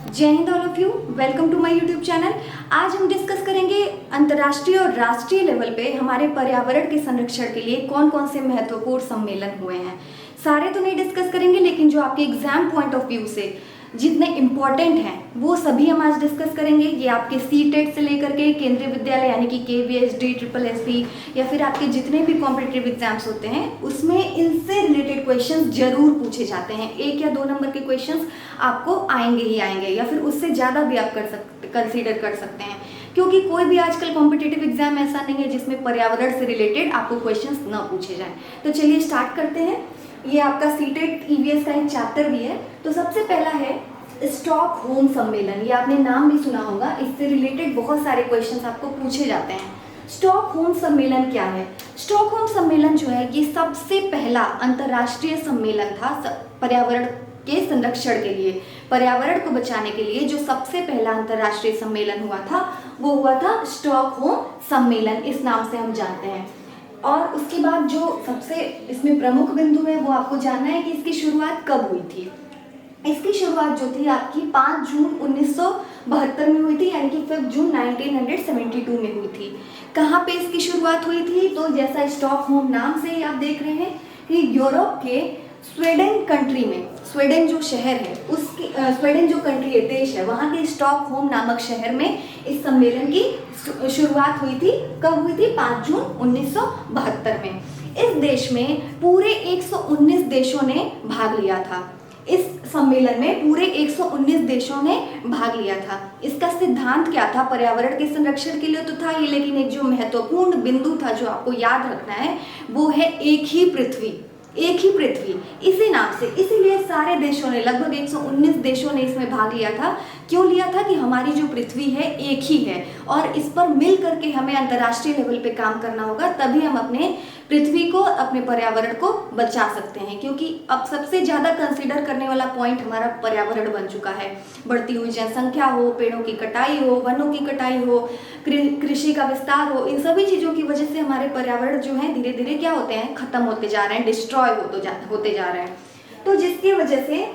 जय हिंद all of you. Welcome to my YouTube channel. आज हम डिस्कस करेंगे अंतर्राष्ट्रीय और राष्ट्रीय लेवल पे हमारे पर्यावरण के संरक्षण के लिए कौन कौन से महत्वपूर्ण सम्मेलन हुए हैं। सारे तो नहीं डिस्कस करेंगे, लेकिन जो आपके एग्जाम पॉइंट ऑफ व्यू से जितने इम्पॉर्टेंट हैं वो सभी हम आज डिस्कस करेंगे। ये आपके सीटेट से लेकर के केंद्रीय विद्यालय यानी कि KVS, DSSS या फिर आपके जितने भी कॉम्पिटिटिव एग्जाम्स होते हैं उसमें इनसे रिलेटेड क्वेश्चंस जरूर पूछे जाते हैं। 1 या 2 नंबर के क्वेश्चंस आपको आएंगे ही आएंगे, या फिर उससे ज़्यादा भी आप कंसीडर कर सकते हैं, क्योंकि कोई भी आजकल कॉम्पिटिटिव एग्जाम ऐसा नहीं है जिसमें पर्यावरण से रिलेटेड आपको क्वेश्चंस न पूछे जाएं। तो चलिए स्टार्ट करते हैं। ये आपका सीटेट EVS का एक चैप्टर भी है। तो सबसे पहला है स्टॉकहोम सम्मेलन। ये आपने नाम भी सुना होगा, इससे रिलेटेड बहुत सारे क्वेश्चंस आपको पूछे जाते हैं। स्टॉकहोम सम्मेलन क्या है? स्टॉकहोम सम्मेलन जो है ये सबसे पहला अंतर्राष्ट्रीय सम्मेलन था पर्यावरण के संरक्षण के लिए, पर्यावरण को बचाने के लिए। जो सबसे पहला अंतर्राष्ट्रीय सम्मेलन हुआ था वो हुआ था स्टॉकहोम सम्मेलन, इस नाम से हम जानते हैं। और उसके बाद जो सबसे इसमें प्रमुख बिंदु है वो आपको जानना है कि इसकी शुरुआत कब हुई थी। इसकी शुरुआत जो थी आपकी 5 जून 1972 में हुई थी, यानी कि 5 जून 1972 में हुई थी। कहाँ पे इसकी शुरुआत हुई थी? तो जैसा स्टॉकहोम नाम से ही आप देख रहे हैं कि यूरोप के स्वीडन कंट्री में, स्वीडन जो शहर है उसकी स्वीडन जो कंट्री है, देश है, वहाँ के स्टॉकहोम नामक शहर में इस सम्मेलन की शुरुआत हुई थी। कब हुई थी? 5 जून 1972 में। इस देश में पूरे 119 देशों ने भाग लिया था। इस सम्मेलन में पूरे 119 देशों ने भाग लिया था। इसका सिद्धांत क्या था? पर्यावरण के संरक्षण के लिए तो था ही, लेकिन एक जो महत्वपूर्ण बिंदु था जो आपको याद रखना है वो है एक ही पृथ्वी। एक ही पृथ्वी, इसी नाम से, इसीलिए सारे देशों ने, लगभग 119 देशों ने इसमें भाग लिया था। क्यों लिया था? कि हमारी जो पृथ्वी है एक ही है और इस पर मिल करके हमें अंतर्राष्ट्रीय लेवल पे काम करना होगा, तभी हम अपने पृथ्वी को, अपने पर्यावरण को बचा सकते हैं। क्योंकि अब सबसे ज़्यादा कंसीडर करने वाला पॉइंट हमारा पर्यावरण बन चुका है। बढ़ती हुई जनसंख्या हो, पेड़ों की कटाई हो, वनों की कटाई हो, कृषि का विस्तार हो, इन सभी चीज़ों की वजह से हमारे पर्यावरण जो है धीरे धीरे क्या होते हैं? खत्म होते जा रहे हैं, डिस्ट्रॉय होते जा रहे हैं। तो जिसकी वजह से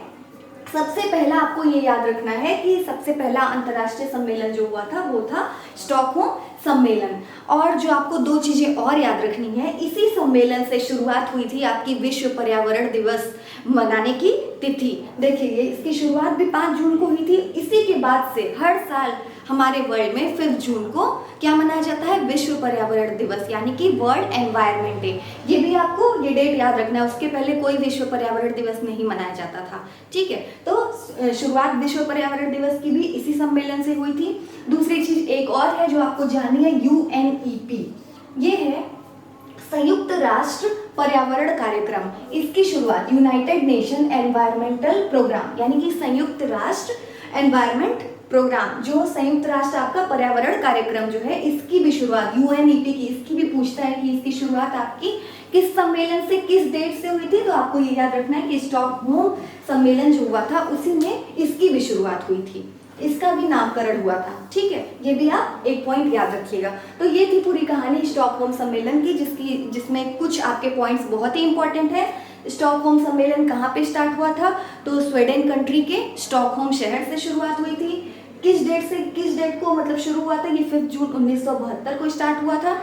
सबसे पहला आपको ये याद रखना है कि सबसे पहला अंतर्राष्ट्रीय सम्मेलन जो हुआ था वो था स्टॉकहोम सम्मेलन। और जो आपको 2 चीजें और याद रखनी है, इसी सम्मेलन से शुरुआत हुई थी आपकी विश्व पर्यावरण दिवस मनाने की तिथि। देखिए इसकी शुरुआत भी 5 जून को हुई थी। इसी के बाद से हर साल हमारे वर्ल्ड में 5 जून को क्या मनाया जाता है? विश्व पर्यावरण दिवस, यानी कि वर्ल्ड एनवायरनमेंट डे। ये भी आपको ये डेट याद रखना है। उसके पहले कोई विश्व पर्यावरण दिवस नहीं मनाया जाता था, ठीक है। तो शुरुआत विश्व पर्यावरण दिवस की भी इसी सम्मेलन से हुई थी। दूसरी चीज एक और है जो आपको जाननी है, UNEP। ये है संयुक्त राष्ट्र पर्यावरण कार्यक्रम। इसकी शुरुआत यूनाइटेड नेशन एनवायरमेंटल प्रोग्राम, यानी कि संयुक्त राष्ट्र एनवायरमेंट प्रोग्राम, जो संयुक्त राष्ट्र आपका पर्यावरण कार्यक्रम जो है, इसकी भी शुरुआत UNEP की, इसकी भी पूछता है कि इसकी शुरुआत आपकी किस सम्मेलन से, किस डेट से हुई थी। तो आपको ये याद रखना है कि स्टॉकहोम सम्मेलन जो हुआ था उसी में इसकी भी शुरुआत हुई थी, इसका भी नामकरण हुआ था, ठीक है। ये भी आप एक पॉइंट याद रखिएगा। तो ये थी पूरी कहानी स्टॉकहोम सम्मेलन की, जिसमें कुछ आपके पॉइंट्स बहुत ही इंपॉर्टेंट है। स्टॉकहोम सम्मेलन कहाँ पे स्टार्ट हुआ था? तो स्वीडन कंट्री के स्टॉकहोम शहर से शुरुआत हुई थी। किस डेट से किस डेट को मतलब शुरू हुआ था? ये 5 जून 1972 को स्टार्ट हुआ था।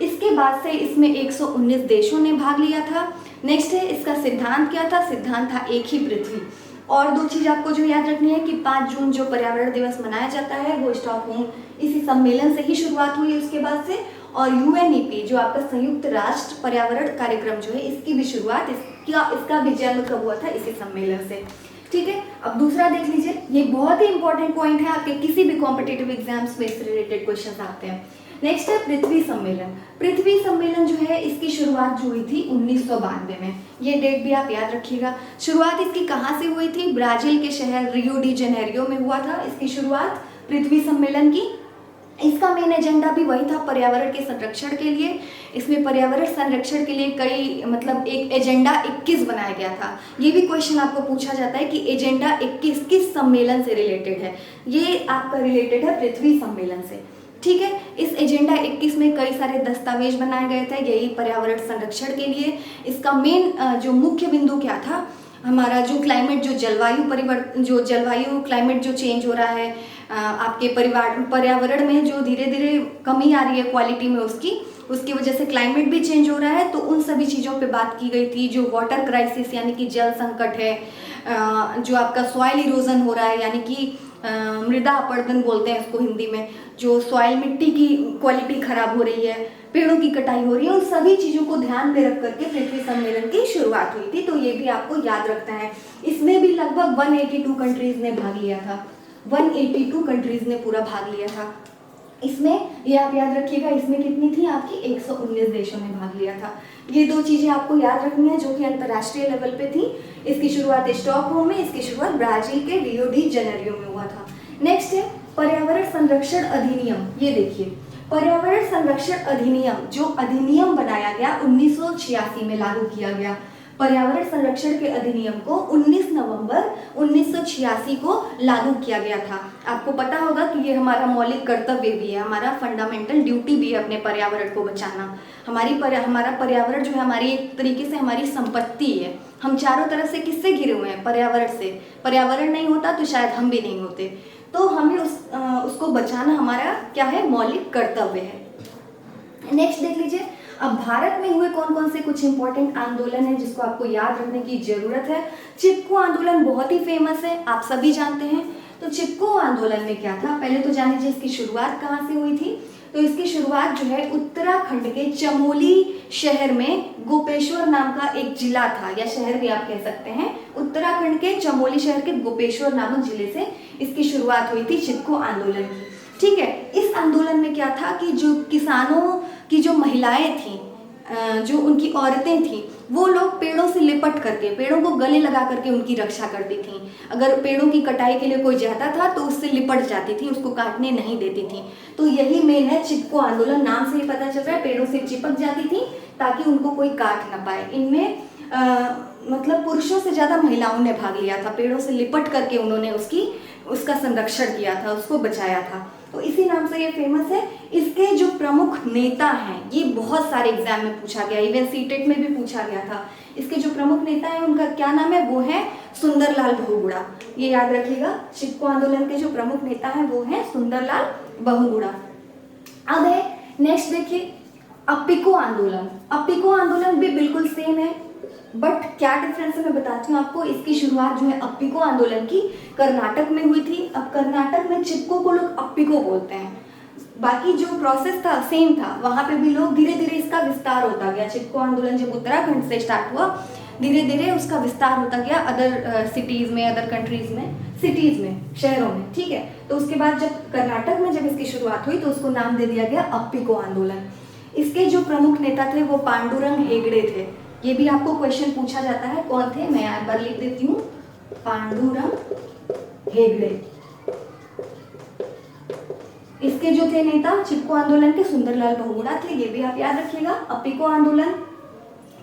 इसके बाद से इसमें 119 देशों ने भाग लिया था। नेक्स्ट है इसका सिद्धांत क्या था? सिद्धांत था एक ही पृथ्वी। और 2 चीज आपको जो याद रखनी है कि 5 जून जो पर्यावरण दिवस मनाया जाता है वो स्टॉकहोम इसी सम्मेलन से ही शुरुआत हुई उसके बाद से। और UNEP जो आपका संयुक्त राष्ट्र पर्यावरण कार्यक्रम जो है, इसकी भी शुरुआत, इसका भी जन्म कब हुआ था? इसी सम्मेलन से, ठीक है। अब दूसरा देख लीजिए, ये बहुत ही इंपॉर्टेंट पॉइंट है, आपके किसी भी कॉम्पिटिटिव एग्जाम्स में इससे रिलेटेड क्वेश्चन आते हैं। नेक्स्ट है पृथ्वी सम्मेलन। पृथ्वी सम्मेलन जो है इसकी शुरुआत जो हुई थी 1992 में। ये डेट भी आप याद रखिएगा। शुरुआत इसकी कहाँ से हुई थी? ब्राजील के शहर रियो डी जेनेरियो में हुआ था इसकी शुरुआत पृथ्वी सम्मेलन की। इसका मेन एजेंडा भी वही था, पर्यावरण के संरक्षण के लिए। इसमें पर्यावरण संरक्षण के लिए कई मतलब एक एजेंडा 21 बनाया गया था। ये भी क्वेश्चन आपको पूछा जाता है कि एजेंडा 21 किस सम्मेलन से रिलेटेड है? ये आपका रिलेटेड है पृथ्वी सम्मेलन से, ठीक है। इस एजेंडा 21 में कई सारे दस्तावेज बनाए गए थे यही पर्यावरण संरक्षण के लिए। इसका मेन जो मुख्य बिंदु क्या था? हमारा जो क्लाइमेट, जो जलवायु परिवर्तन, जो जलवायु क्लाइमेट जो चेंज हो रहा है, आपके पर्यावरण में जो धीरे धीरे कमी आ रही है क्वालिटी में उसकी वजह से क्लाइमेट भी चेंज हो रहा है। तो उन सभी चीज़ों पे बात की गई थी। जो वाटर क्राइसिस यानी कि जल संकट है, जो आपका सॉइल इरोजन हो रहा है यानी कि मृदा अपरदन बोलते हैं उसको हिंदी में, जो सॉइल मिट्टी की क्वालिटी खराब हो रही है, पेड़ों की कटाई हो रही है, उन सभी चीज़ों को ध्यान में रख करके पृथ्वी सम्मेलन की शुरुआत हुई थी। तो ये भी आपको याद रखना है। इसमें भी लगभग 182 कंट्रीज ने भाग लिया था। 182 कंट्रीज ने पूरा भाग लिया था इसमें। ये आप याद रखिएगा, इसमें कितनी थी आपकी 119 देशों ने भाग लिया था। ये दो चीज़ें आपको याद रखनी है जो कि अंतर्राष्ट्रीय लेवल पे थी। इसकी शुरुआत स्टॉकहोम में, इसकी शुरुआत ब्राजील के रियो डी जेनेरियो में हुआ था। नेक्स्ट है पर्यावरण संरक्षण अधिनियम। ये देखिए, पर्यावरण संरक्षण अधिनियम, जो अधिनियम बनाया गया 1986 में लागू किया गया। पर्यावरण संरक्षण के अधिनियम को 19 नवंबर 1986 को लागू किया गया था। आपको पता होगा कि ये हमारा मौलिक कर्तव्य भी है, हमारा फंडामेंटल ड्यूटी भी है अपने पर्यावरण को बचाना। हमारा पर्यावरण जो है हमारी एक तरीके से हमारी संपत्ति है। हम चारों तरफ से किससे घिरे हुए हैं? पर्यावरण से। पर्यावरण नहीं होता तो शायद हम भी नहीं होते। तो हमें उसको बचाना हमारा क्या है? मौलिक कर्तव्य है। नेक्स्ट देख लीजिए, अब भारत में हुए कौन कौन से कुछ इंपॉर्टेंट आंदोलन है जिसको आपको याद रखने की जरूरत है। चिपको आंदोलन बहुत ही फेमस है, आप सभी जानते हैं। तो चिपको आंदोलन में क्या था, पहले तो जान लीजिए इसकी शुरुआत कहाँ से हुई थी। तो इसकी शुरुआत जो है उत्तराखंड के चमोली शहर में, गोपेश्वर नाम का एक जिला था या शहर भी आप कह सकते हैं। उत्तराखंड के चमोली शहर के गोपेश्वर नामक जिले से इसकी शुरुआत हुई थी चिपको आंदोलन की। ठीक है, इस आंदोलन में क्या था कि जो किसानों की जो महिलाएं थी, जो उनकी औरतें थी, वो लोग पेड़ों से लिपट करके, पेड़ों को गले लगा करके उनकी रक्षा करती थी। अगर पेड़ों की कटाई के लिए कोई जाता था तो उससे लिपट जाती थी, उसको काटने नहीं देती थी। तो यही मेन है चिपको आंदोलन, नाम से ही पता चल रहा है, पेड़ों से चिपक जाती थी ताकि उनको कोई काट ना पाए। इनमें मतलब पुरुषों से ज़्यादा महिलाओं ने भाग लिया था। पेड़ों से लिपट करके उन्होंने उसका संरक्षण किया था, उसको बचाया था। तो इसी नाम से ये फेमस है। इसके जो प्रमुख नेता हैं, ये बहुत सारे एग्जाम में पूछा गया, इवन सीटेट में भी पूछा गया था। इसके जो प्रमुख नेता हैं उनका क्या नाम है? वो है सुंदरलाल बहुगुणा। ये याद रखिएगा, चिपको आंदोलन के जो प्रमुख नेता हैं वो हैं सुंदरलाल बहुगुणा। अब है नेक्स्ट देखिए, अप्पिको आंदोलन। अप्पिको आंदोलन भी बिल्कुल सेम है, बट क्या डिफरेंस है मैं बताती हूँ आपको। इसकी शुरुआत जो है अप्पिको आंदोलन की कर्नाटक में हुई थी। अब कर्नाटक में चिपको को लोग अप्पिको बोलते हैं, बाकी जो प्रोसेस था सेम था। वहाँ पे भी लोग धीरे धीरे इसका विस्तार होता गया। चिपको आंदोलन जब उत्तराखंड से स्टार्ट हुआ, धीरे धीरे उसका विस्तार होता गया अदर सिटीज़ में, अदर कंट्रीज़ में, सिटीज़ में, शहरों में। ठीक है, तो उसके बाद जब कर्नाटक में जब इसकी शुरुआत हुई तो उसको नाम दे दिया गया अप्पिको आंदोलन। इसके जो प्रमुख नेता थे वो पांडुरंग हेगड़े थे। ये भी आपको क्वेश्चन पूछा जाता है, कौन थे? मैं एक बार लिख देती हूँ, पांडुरंग हेगड़े। इसके जो थे नेता चिपको आंदोलन के सुंदरलाल बहुगुणा थे। ये भी आप याद रखिएगा, अप्पिको आंदोलन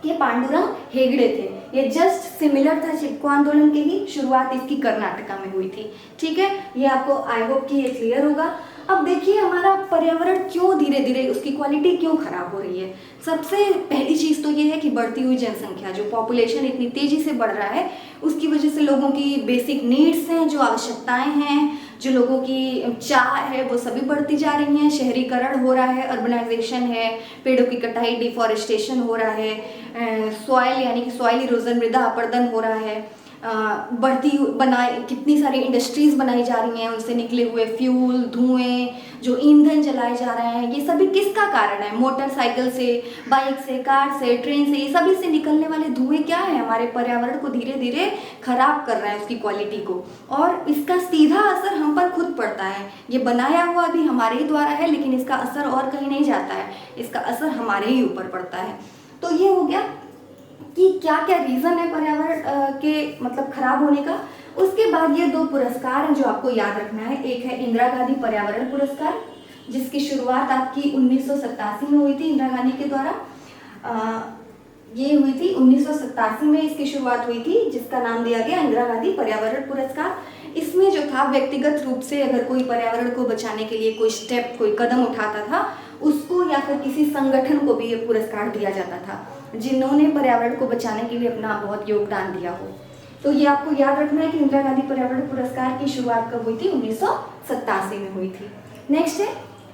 के पांडुरंग हेगड़े थे। ये जस्ट सिमिलर था चिपको आंदोलन के ही, शुरुआत इसकी कर्नाटका में हुई थी। ठीक है, ये आपको आई होप कि ये क्लियर होगा। अब देखिए हमारा पर्यावरण क्यों धीरे धीरे उसकी क्वालिटी क्यों खराब हो रही है। सबसे पहली चीज़ तो ये है कि बढ़ती हुई जनसंख्या, जो पॉपुलेशन इतनी तेज़ी से बढ़ रहा है, उसकी वजह से लोगों की बेसिक नीड्स हैं, जो आवश्यकताएं हैं, जो लोगों की चाह है, वो सभी बढ़ती जा रही हैं। शहरीकरण हो रहा है, अर्बनाइजेशन है, पेड़ों की कटाई, डिफॉरेस्टेशन हो रहा है, सॉइल यानी कि सॉइल इरोजन, मृदा अपरदन हो रहा है, कितनी सारी इंडस्ट्रीज बनाई जा रही हैं, उनसे निकले हुए फ्यूल, धुएं, जो ईंधन जलाए जा रहे हैं, ये सभी किसका कारण है? मोटरसाइकिल से, बाइक से, कार से, ट्रेन से, ये सभी से निकलने वाले धुएं क्या है? हमारे पर्यावरण को धीरे धीरे खराब कर रहे हैं, उसकी क्वालिटी को, और इसका सीधा असर हम पर खुद पड़ता है। ये बनाया हुआ भी हमारे ही द्वारा है, लेकिन इसका असर और कहीं नहीं जाता है, इसका असर हमारे ही ऊपर पड़ता है। तो ये हो गया कि क्या क्या रीज़न है पर्यावरण के मतलब खराब होने का। उसके बाद ये दो पुरस्कार हैं जो आपको याद रखना है। एक है इंदिरा गांधी पर्यावरण पुरस्कार, जिसकी शुरुआत आपकी 1987 में हुई थी इंदिरा गांधी के द्वारा। ये हुई थी 1987 में, इसकी शुरुआत हुई थी, जिसका नाम दिया गया इंदिरा गांधी पर्यावरण पुरस्कार। इसमें जो था, व्यक्तिगत रूप से अगर कोई पर्यावरण को बचाने के लिए कोई स्टेप, कोई कदम उठाता था, उसको या फिर किसी संगठन को भी ये पुरस्कार दिया जाता था जिन्होंने पर्यावरण को बचाने के लिए अपना बहुत योगदान दिया हो। तो ये आपको याद रखना है कि इंदिरा गांधी पर्यावरण पुरस्कार की शुरुआत कब हुई थी? 1987 में हुई थी। नेक्स्ट है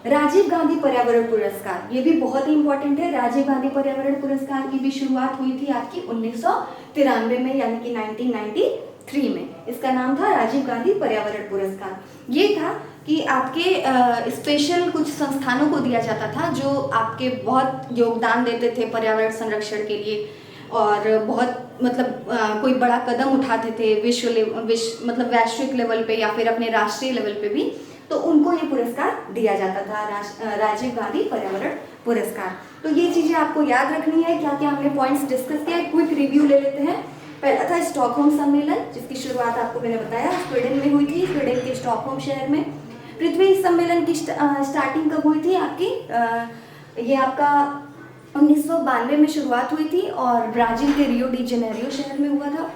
राजीव गांधी पर्यावरण पुरस्कार। ये भी बहुत ही इंपॉर्टेंट है। राजीव गांधी पर्यावरण पुरस्कार की भी शुरुआत हुई थी आपकी 1993 में, यानी कि 1993 में। इसका नाम था राजीव गांधी पर्यावरण पुरस्कार। ये था कि आपके स्पेशल कुछ संस्थानों को दिया जाता था जो आपके बहुत योगदान देते थे पर्यावरण संरक्षण के लिए और बहुत कोई बड़ा कदम उठाते थे विश्व वैश्विक लेवल पे या फिर अपने राष्ट्रीय लेवल पे भी, तो उनको ये पुरस्कार दिया जाता था, राजीव गांधी पर्यावरण पुरस्कार। तो ये चीज़ें आपको याद रखनी है। क्या क्या हमने पॉइंट्स डिस्कस किया, क्विक रिव्यू ले लेते हैं। पहला था स्टॉकहोम सम्मेलन, जिसकी शुरुआत आपको मैंने बताया स्वीडन में हुई थी, स्वीडन के स्टॉकहोम शहर में। पृथ्वी सम्मेलन की स्टार्टिंग कब हुई थी आपकी? ये आपका 1992 में शुरुआत हुई थी और ब्राजील के रियो डी जेनेरियो शहर में हुआ था।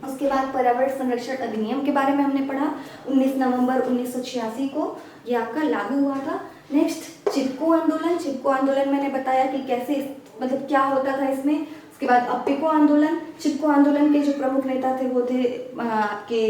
उसके बाद पर्यावरण संरक्षण अधिनियम के बारे में हमने पढ़ा, 19 नवंबर 1986 को ये आपका लागू हुआ था। नेक्स्ट चिपको आंदोलन। चिपको आंदोलन मैंने बताया कि कैसे क्या होता था इसमें। उसके बाद अप्पिको आंदोलन। चिपको आंदोलन के जो प्रमुख नेता थे वो थे आपके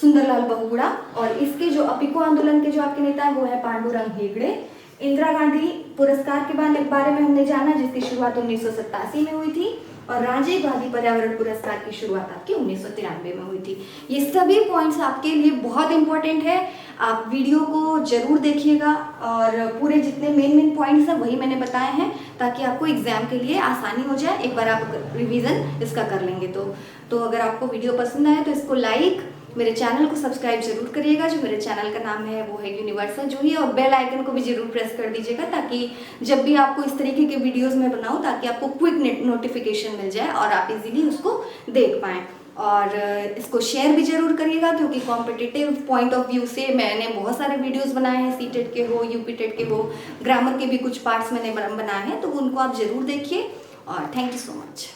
सुंदरलाल बहुगुणा, और इसके जो अप्पिको आंदोलन के जो आपके नेता है वो है पांडुरंग हेगड़े। इंदिरा गांधी पुरस्कार के बारे में हमने जाना, जिसकी शुरुआत 1987 में हुई थी, और राजीव गांधी पर्यावरण पुरस्कार की शुरुआत आपकी 1993 में हुई थी। ये सभी पॉइंट्स आपके लिए बहुत इंपॉर्टेंट है। आप वीडियो को जरूर देखिएगा और पूरे जितने मेन पॉइंट्स हैं वही मैंने बताए हैं, ताकि आपको एग्जाम के लिए आसानी हो जाए। एक बार आप रिवीजन इसका कर लेंगे तो अगर आपको वीडियो पसंद आए तो इसको लाइक, मेरे चैनल को सब्सक्राइब जरूर करिएगा। जो मेरे चैनल का नाम है वो है यूनिवर्सल जूही, और बेल आइकन को भी जरूर प्रेस कर दीजिएगा, ताकि जब भी आपको इस तरीके के वीडियोस में बनाऊं ताकि आपको क्विक नोटिफिकेशन मिल जाए और आप इजीली उसको देख पाएँ। और इसको शेयर भी जरूर करिएगा, क्योंकि कॉम्पिटिटिव पॉइंट ऑफ व्यू से मैंने बहुत सारे वीडियोस बनाए हैं, सीटेट के हो, यूपीटेट के हो, ग्रामर के भी कुछ पार्ट्स मैंने बनाए हैं, तो उनको आप जरूर देखिए। और थैंक यू सो मच।